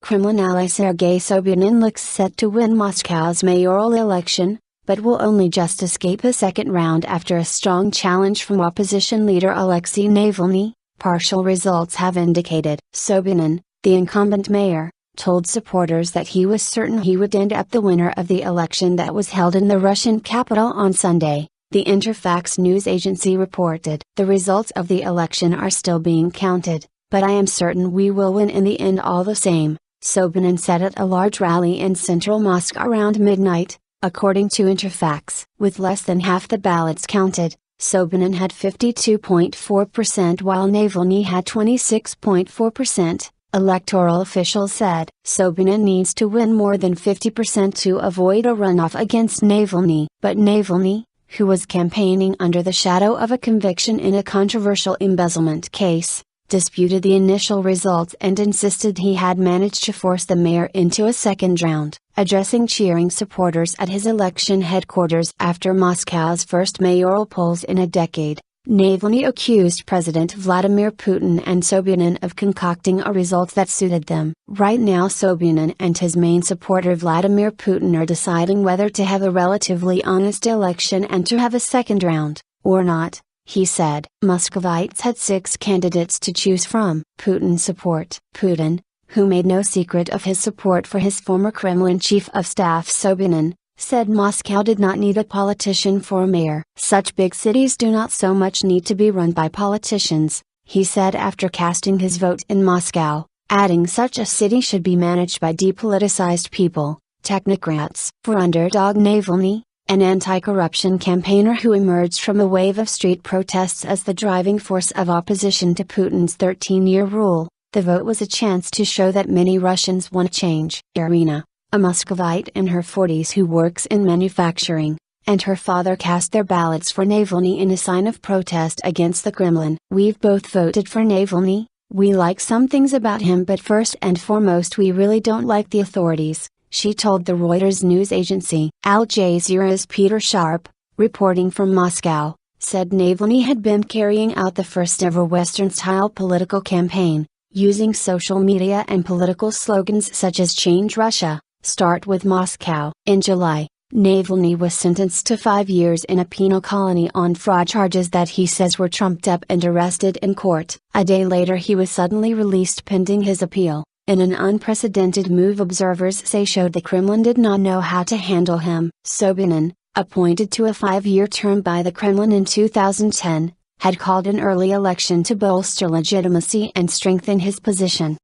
Kremlin ally Sergei Sobyanin looks set to win Moscow's mayoral election, but will only just escape a second round after a strong challenge from opposition leader Alexei Navalny, partial results have indicated. Sobyanin, the incumbent mayor, told supporters that he was certain he would end up the winner of the election that was held in the Russian capital on Sunday, the Interfax news agency reported. The results of the election are still being counted, but I am certain we will win in the end all the same, Sobyanin said at a large rally in central Moscow around midnight, according to Interfax. With less than half the ballots counted, Sobyanin had 52.4% while Navalny had 26.4%, electoral officials said. Sobyanin needs to win more than 50% to avoid a runoff against Navalny. But Navalny, who was campaigning under the shadow of a conviction in a controversial embezzlement case, disputed the initial results and insisted he had managed to force the mayor into a second round. Addressing cheering supporters at his election headquarters after Moscow's first mayoral polls in a decade, Navalny accused President Vladimir Putin and Sobyanin of concocting a result that suited them. Right now Sobyanin and his main supporter Vladimir Putin are deciding whether to have a relatively honest election and to have a second round, or not, he said. Muscovites had 6 candidates to choose from. Putin support. Putin, who made no secret of his support for his former Kremlin chief of staff Sobyanin, said Moscow did not need a politician for a mayor. Such big cities do not so much need to be run by politicians, he said after casting his vote in Moscow, adding such a city should be managed by depoliticized people, technocrats. For underdog Navalny, an anti-corruption campaigner who emerged from a wave of street protests as the driving force of opposition to Putin's 13-year rule, the vote was a chance to show that many Russians want change. Irina, a Muscovite in her 40s who works in manufacturing, and her father cast their ballots for Navalny in a sign of protest against the Kremlin. We've both voted for Navalny, we like some things about him but first and foremost we really don't like the authorities, she told the Reuters news agency. Al Jazeera's Peter Sharp, reporting from Moscow, said Navalny had been carrying out the first ever Western-style political campaign, using social media and political slogans such as Change Russia, Start with Moscow. In July, Navalny was sentenced to 5 years in a penal colony on fraud charges that he says were trumped up and arrested in court. A day later he was suddenly released pending his appeal, in an unprecedented move observers say showed the Kremlin did not know how to handle him. Sobyanin, appointed to a 5-year term by the Kremlin in 2010, had called an early election to bolster legitimacy and strengthen his position.